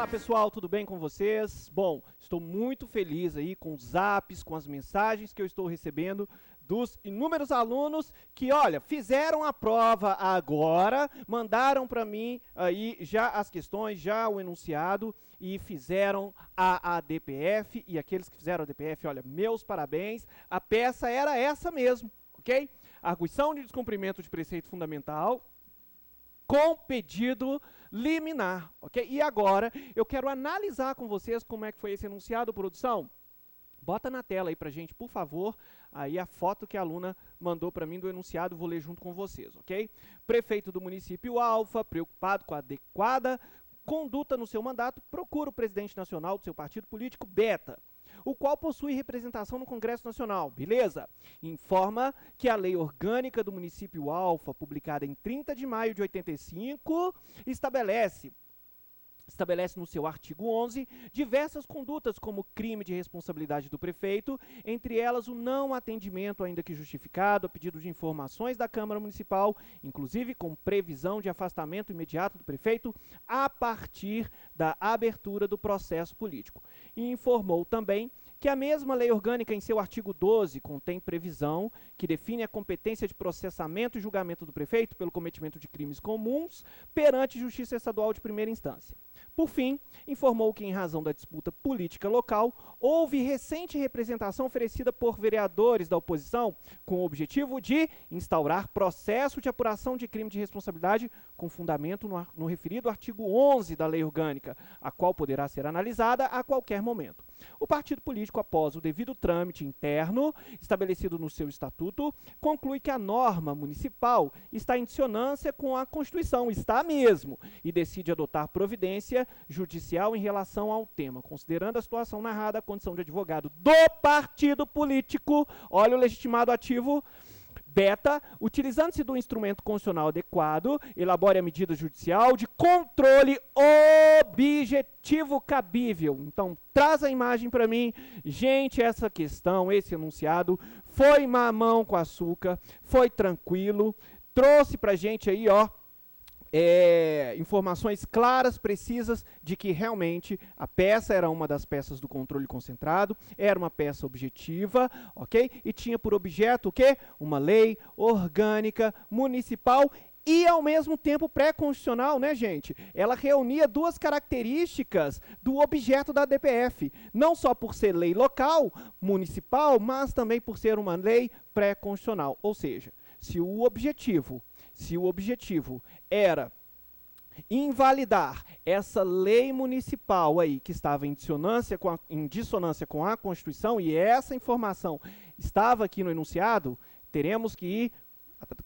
Olá pessoal, tudo bem com vocês? Bom, estou muito feliz aí com os zaps, com as mensagens que eu estou recebendo dos inúmeros alunos que, olha, fizeram a prova agora, mandaram para mim aí já as questões, já o enunciado e fizeram a ADPF, e aqueles que fizeram a ADPF, olha, meus parabéns, a peça era essa mesmo, ok? Arguição de descumprimento de preceito fundamental com pedido liminar, ok? E agora eu quero analisar com vocês como é que foi esse enunciado, produção. Bota na tela aí pra gente, por favor, aí a foto que a aluna mandou para mim do enunciado, vou ler junto com vocês, ok? Prefeito do município Alfa, preocupado com a adequada conduta no seu mandato, procura o presidente nacional do seu partido político, Beta, o qual possui representação no Congresso Nacional, beleza? Informa que a lei orgânica do município Alfa, publicada em 30 de maio de 85, estabelece no seu artigo 11 diversas condutas como crime de responsabilidade do prefeito, entre elas o não atendimento, ainda que justificado, a pedido de informações da Câmara Municipal, inclusive com previsão de afastamento imediato do prefeito a partir da abertura do processo político. E informou também que a mesma lei orgânica, em seu artigo 12, contém previsão que define a competência de processamento e julgamento do prefeito pelo cometimento de crimes comuns perante Justiça Estadual de primeira instância. Por fim, informou que, em razão da disputa política local, houve recente representação oferecida por vereadores da oposição com o objetivo de instaurar processo de apuração de crime de responsabilidade com fundamento no referido artigo 11 da lei orgânica, a qual poderá ser analisada a qualquer momento. O partido político, após o devido trâmite interno estabelecido no seu estatuto, conclui que a norma municipal está em dissonância com a Constituição, está mesmo, e decide adotar providência judicial em relação ao tema, considerando a situação narrada, a condição de advogado do partido político, olha o legitimado ativo, Beta, utilizando-se do instrumento constitucional adequado, elabore a medida judicial de controle objetivo cabível. Então, traz a imagem para mim. Gente, essa questão, esse enunciado, foi mamão com açúcar, foi tranquilo, trouxe pra gente aí, ó, informações claras, precisas, de que realmente a peça era uma das peças do controle concentrado, era uma peça objetiva, ok? E tinha por objeto o quê? Uma lei orgânica municipal e, ao mesmo tempo, pré-constitucional, né, gente? Ela reunia duas características do objeto da DPF, não só por ser lei local, municipal, mas também por ser uma lei pré-constitucional. Ou seja, se o objetivo era invalidar essa lei municipal aí, que estava em dissonância com a Constituição, e essa informação estava aqui no enunciado, teremos que ir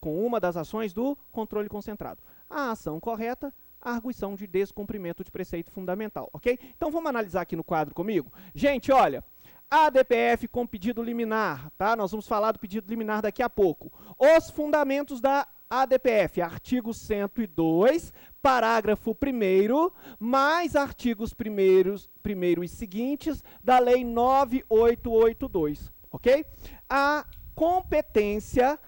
com uma das ações do controle concentrado. A ação correta, a arguição de descumprimento de preceito fundamental, ok? Então vamos analisar aqui no quadro comigo? Gente, olha, ADPF com pedido liminar, tá? Nós vamos falar do pedido liminar daqui a pouco. Os fundamentos da ADPF, artigo 102, parágrafo 1º, mais artigos 1º e seguintes da Lei 9882, ok? A competência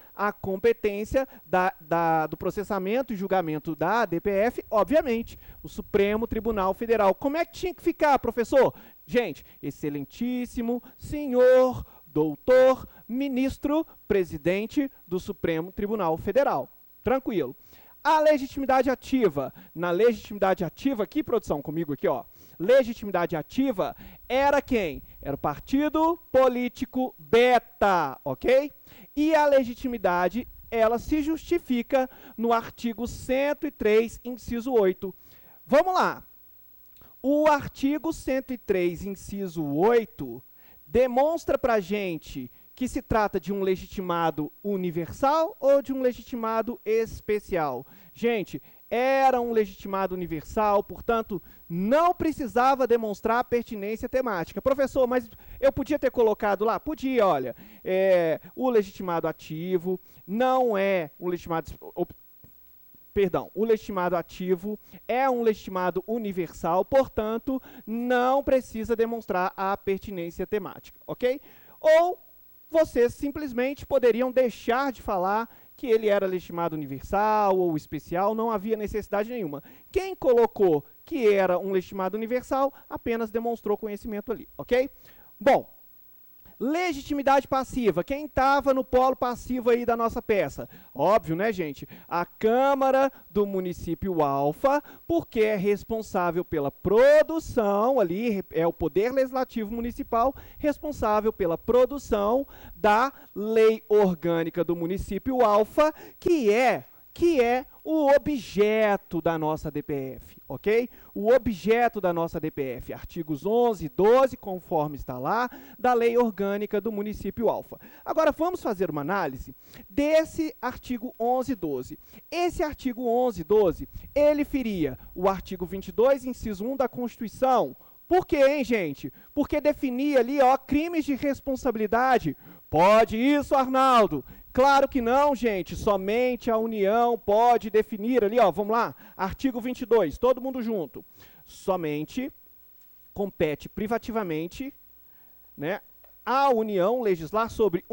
do processamento e julgamento da ADPF, obviamente, o Supremo Tribunal Federal. Como é que tinha que ficar, professor? Gente, excelentíssimo senhor doutor ministro presidente do Supremo Tribunal Federal. Tranquilo. A legitimidade ativa. Na legitimidade ativa, aqui, produção, comigo aqui, ó. Legitimidade ativa era quem? Era o partido político Beta, ok? E a legitimidade, ela se justifica no artigo 103, inciso 8. Vamos lá. O artigo 103, inciso 8, demonstra pra gente que se trata de um legitimado universal ou de um legitimado especial. Gente, era um legitimado universal, portanto, não precisava demonstrar pertinência temática. Professor, mas eu podia ter colocado lá? Podia, olha, o legitimado ativo não é um legitimado... Perdão, o legitimado ativo é um legitimado universal, portanto, não precisa demonstrar a pertinência temática, ok? Ou vocês simplesmente poderiam deixar de falar que ele era legitimado universal ou especial, não havia necessidade nenhuma. Quem colocou que era um legitimado universal, apenas demonstrou conhecimento ali, ok? Bom, legitimidade passiva. Quem estava no polo passivo aí da nossa peça? Óbvio, né, gente? A Câmara do município alfa, porque é responsável pela produção, ali é o Poder Legislativo Municipal, responsável pela produção da lei orgânica do município alfa, que é o objeto da nossa DPF, ok? O objeto da nossa DPF, artigos 11 e 12, conforme está lá, da lei orgânica do município alfa. Agora, vamos fazer uma análise desse artigo 11 e 12. Esse artigo 11 e 12, ele feria o artigo 22, inciso 1 da Constituição. Por quê, hein, gente? Porque definia ali, ó, crimes de responsabilidade. Pode isso, Arnaldo? Claro que não, gente, somente a União pode definir ali, ó, vamos lá, artigo 22, todo mundo junto. Somente compete privativamente, né, à União legislar sobre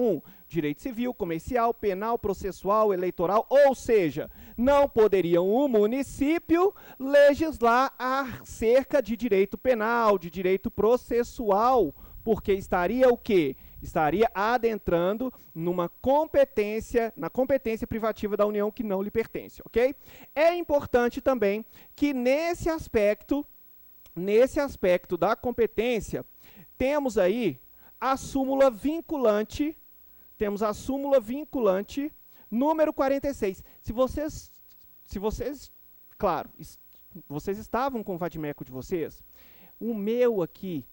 direito civil, comercial, penal, processual, eleitoral, ou seja, não poderia um município legislar acerca de direito penal, de direito processual, porque estaria o quê? Estaria adentrando na competência privativa da União que não lhe pertence, ok? É importante também que nesse aspecto da competência, temos aí a súmula vinculante, número 46. Se vocês, claro, vocês estavam com o vadimeco de vocês, o meu aqui,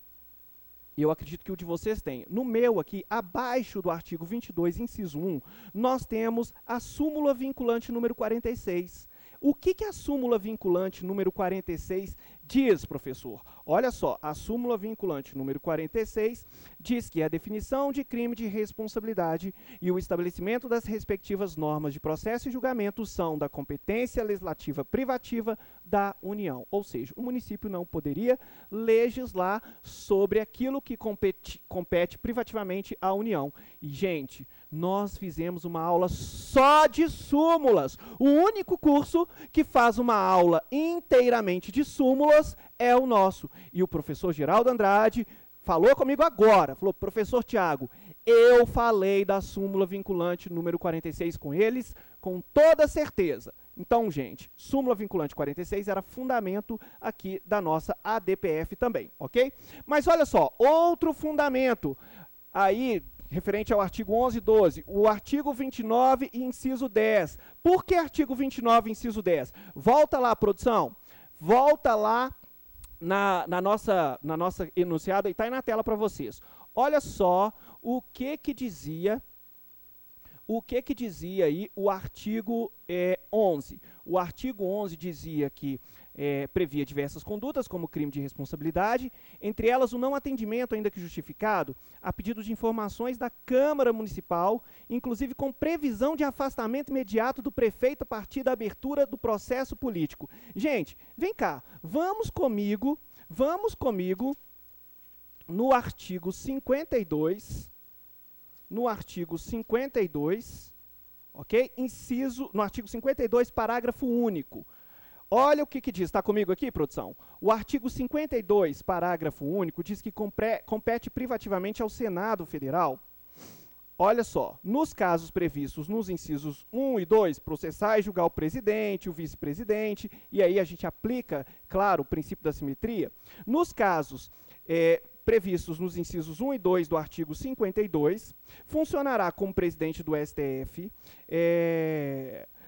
eu acredito que o de vocês tem. No meu aqui, abaixo do artigo 22, inciso 1, nós temos a súmula vinculante número 46. O que a súmula vinculante número 46 diz, professor? Olha só, a súmula vinculante número 46 diz que a definição de crime de responsabilidade e o estabelecimento das respectivas normas de processo e julgamento são da competência legislativa privativa da União. Ou seja, o município não poderia legislar sobre aquilo que compete privativamente à União. E, gente, nós fizemos uma aula só de súmulas. O único curso que faz uma aula inteiramente de súmulas é o nosso. E o professor Geraldo Andrade falou comigo agora, falou, professor Tiago, eu falei da súmula vinculante número 46 com eles, com toda certeza. Então, gente, súmula vinculante 46 era fundamento aqui da nossa ADPF também, ok? Mas olha só, outro fundamento aí, referente ao artigo 11 e 12, o artigo 29, inciso 10. Por que artigo 29, inciso 10? Volta lá, produção. Volta lá na nossa enunciada, e está aí na tela para vocês. Olha só o que dizia aí o artigo 11. O artigo 11 dizia que previa diversas condutas, como crime de responsabilidade, entre elas o não atendimento, ainda que justificado, a pedido de informações da Câmara Municipal, inclusive com previsão de afastamento imediato do prefeito a partir da abertura do processo político. Gente, vem cá, vamos comigo no artigo 52, ok? No artigo 52, parágrafo único. Olha o que diz, está comigo aqui, produção? O artigo 52, parágrafo único, diz que compete privativamente ao Senado Federal. Olha só, nos casos previstos nos incisos 1 e 2, processar e julgar o presidente, o vice-presidente, e aí a gente aplica, claro, o princípio da simetria. Nos casos previstos nos incisos 1 e 2 do artigo 52, funcionará como presidente do STF,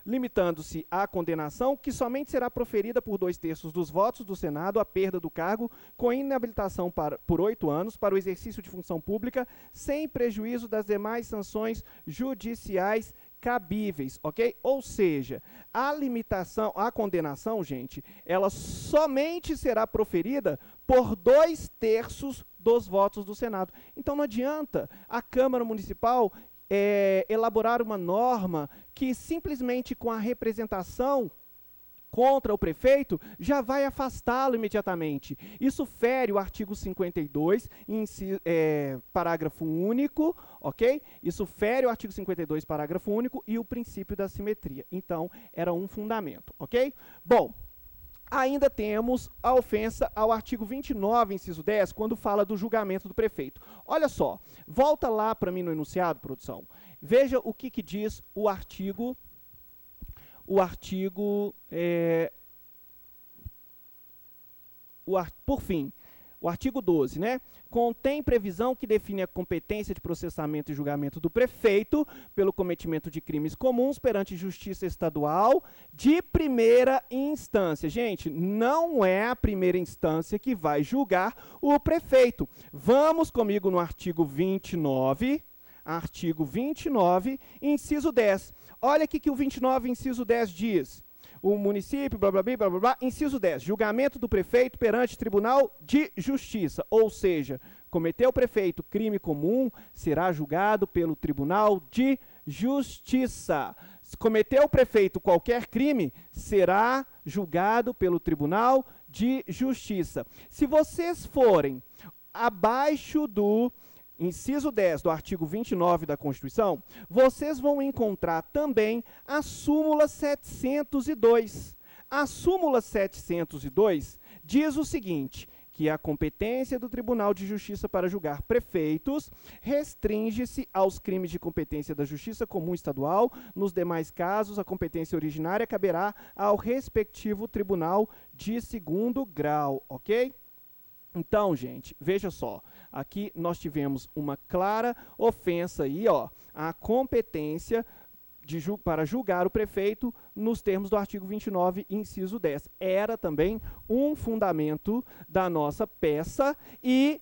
limitando-se à condenação, que somente será proferida por 2/3 dos votos do Senado, a perda do cargo, com inabilitação por 8 anos, para o exercício de função pública, sem prejuízo das demais sanções judiciais cabíveis, ok? Ou seja, a condenação, gente, ela somente será proferida por 2/3 dos votos do Senado. Então não adianta a Câmara Municipal elaborar uma norma que simplesmente com a representação contra o prefeito já vai afastá-lo imediatamente. Isso fere o artigo 52, parágrafo único, ok? Isso fere o artigo 52, parágrafo único e o princípio da simetria. Então, era um fundamento, ok? Bom, ainda temos a ofensa ao artigo 29, inciso 10, quando fala do julgamento do prefeito. Olha só, volta lá para mim no enunciado, produção. Veja o que diz por fim, o artigo 12, né? Contém previsão que define a competência de processamento e julgamento do prefeito pelo cometimento de crimes comuns perante justiça estadual de primeira instância. Gente, não é a primeira instância que vai julgar o prefeito. Vamos comigo no artigo 29, inciso 10. Olha aqui que o 29, inciso 10 diz. O município, blá, blá, blá, blá, blá, inciso 10, julgamento do prefeito perante Tribunal de Justiça, ou seja, cometeu o prefeito crime comum, será julgado pelo Tribunal de Justiça. Se cometeu o prefeito qualquer crime, será julgado pelo Tribunal de Justiça. Se vocês forem abaixo do inciso 10 do artigo 29 da Constituição, vocês vão encontrar também a súmula 702. A súmula 702 diz o seguinte, que a competência do Tribunal de Justiça para julgar prefeitos restringe-se aos crimes de competência da Justiça Comum Estadual. Nos demais casos, a competência originária caberá ao respectivo tribunal de segundo grau, ok? Então, gente, veja só, aqui nós tivemos uma clara ofensa aí, ó, à competência para julgar o prefeito nos termos do artigo 29, inciso 10. Era também um fundamento da nossa peça e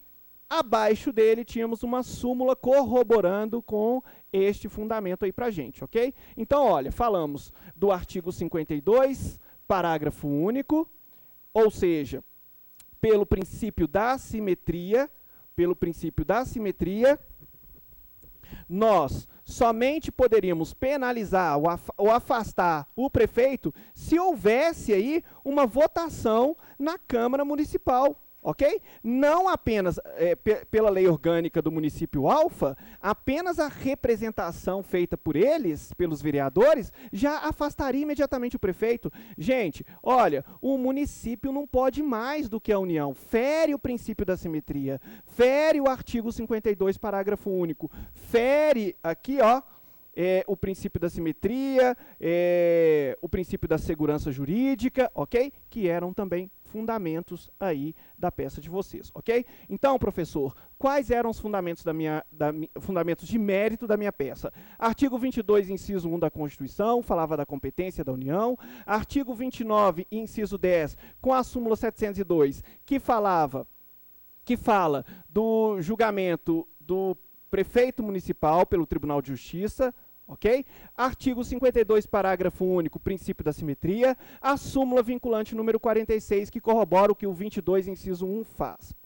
abaixo dele tínhamos uma súmula corroborando com este fundamento aí pra gente, ok? Então, olha, falamos do artigo 52, parágrafo único, ou seja, pelo princípio da simetria, nós somente poderíamos penalizar ou afastar o prefeito se houvesse aí uma votação na Câmara Municipal, ok? Não apenas pela lei orgânica do município Alfa, apenas a representação feita por eles, pelos vereadores, já afastaria imediatamente o prefeito. Gente, olha, o município não pode mais do que a União. Fere o princípio da simetria, fere o artigo 52, parágrafo único, fere aqui, ó, o princípio da simetria, o princípio da segurança jurídica, ok? Que eram também fundamentos aí da peça de vocês, ok? Então, professor, quais eram os fundamentos fundamentos de mérito da minha peça? Artigo 22, inciso 1 da Constituição, falava da competência da União. Artigo 29, inciso 10, com a súmula 702, que fala do julgamento do prefeito municipal pelo Tribunal de Justiça, ok? Artigo 52, parágrafo único, princípio da simetria. A súmula vinculante número 46, que corrobora o que o 22, inciso 1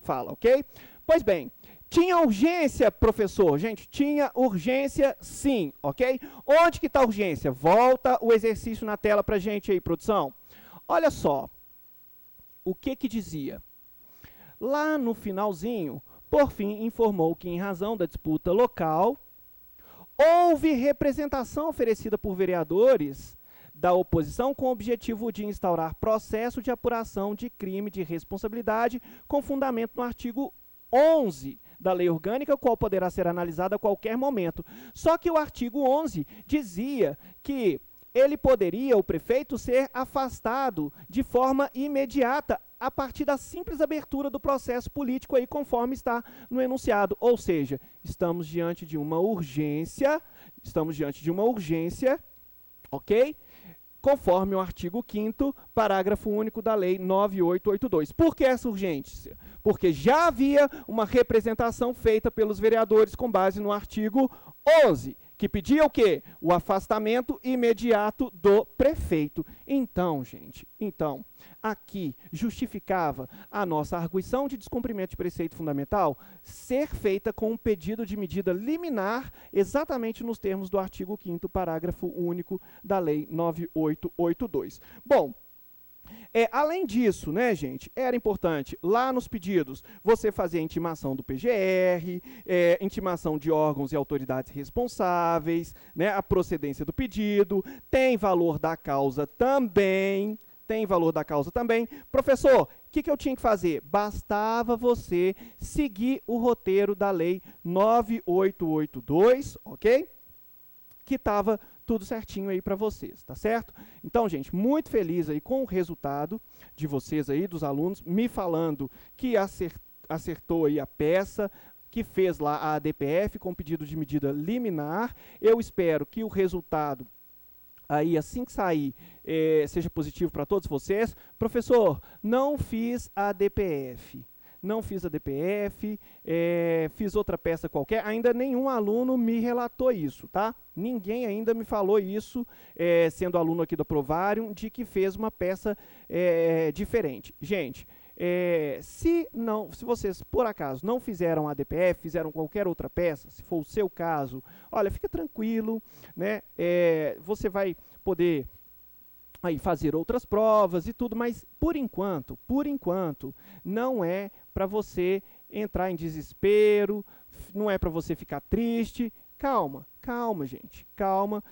fala, ok? Pois bem, tinha urgência, professor? Gente, tinha urgência sim, ok? Onde que está a urgência? Volta o exercício na tela para a gente aí, produção. Olha só, o que dizia? Lá no finalzinho, por fim, informou que, em razão da disputa local, houve representação oferecida por vereadores da oposição com o objetivo de instaurar processo de apuração de crime de responsabilidade com fundamento no artigo 11 da Lei Orgânica, o qual poderá ser analisado a qualquer momento. Só que o artigo 11 dizia que o prefeito, ser afastado de forma imediata a partir da simples abertura do processo político aí, conforme está no enunciado. Ou seja, estamos diante de uma urgência, ok? Conforme o artigo 5º, parágrafo único da Lei 9882. Por que essa urgência? Porque já havia uma representação feita pelos vereadores com base no artigo 11, que pedia o quê? O afastamento imediato do prefeito. Então, gente, aqui justificava a nossa arguição de descumprimento de preceito fundamental ser feita com um pedido de medida liminar, exatamente nos termos do artigo 5º, parágrafo único da Lei 9882. Bom, além disso, né, gente, era importante, lá nos pedidos, você fazer a intimação do PGR, intimação de órgãos e autoridades responsáveis, né, a procedência do pedido, tem valor da causa também, tem valor da causa também. Professor, o que eu tinha que fazer? Bastava você seguir o roteiro da lei 9882, ok? Que estava tudo certinho aí para vocês, tá certo? Então, gente, muito feliz aí com o resultado de vocês aí, dos alunos, me falando que acertou aí a peça, que fez lá a ADPF com pedido de medida liminar. Eu espero que o resultado aí, assim que sair, seja positivo para todos vocês. Professor, não fiz a DPF. Não fiz a DPF, fiz outra peça qualquer, ainda nenhum aluno me relatou isso, tá? Ninguém ainda me falou isso, sendo aluno aqui do Provarium, de que fez uma peça diferente. Gente, se vocês, por acaso, não fizeram a DPF, fizeram qualquer outra peça, se for o seu caso, olha, fica tranquilo, né? Você vai poder aí fazer outras provas e tudo, mas por enquanto, não é para você entrar em desespero, não é para você ficar triste. Calma, calma, gente, calma.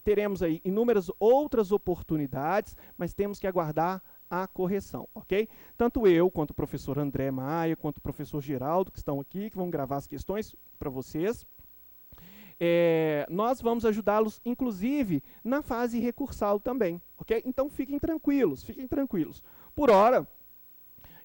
Teremos aí inúmeras outras oportunidades, mas temos que aguardar a correção, ok? Tanto eu, quanto o professor André Maia, quanto o professor Geraldo, que estão aqui, que vão gravar as questões para vocês, nós vamos ajudá-los, inclusive, na fase recursal também, ok? Então, fiquem tranquilos, fiquem tranquilos. Por hora,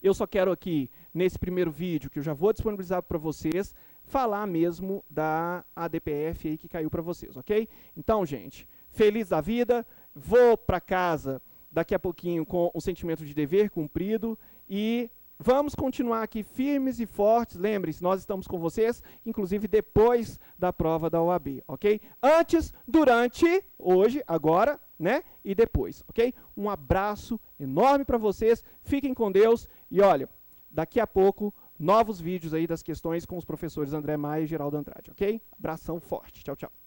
eu só quero aqui, nesse primeiro vídeo, que eu já vou disponibilizar para vocês, falar mesmo da ADPF aí que caiu para vocês, ok? Então, gente, feliz da vida, vou para casa daqui a pouquinho com o sentimento de dever cumprido e vamos continuar aqui firmes e fortes. Lembre-se, nós estamos com vocês, inclusive depois da prova da OAB, ok? Antes, durante, hoje, agora, né? E depois, ok? Um abraço enorme para vocês, fiquem com Deus e olha, daqui a pouco, novos vídeos aí das questões com os professores André Maia e Geraldo Andrade, ok? Abração forte, tchau, tchau.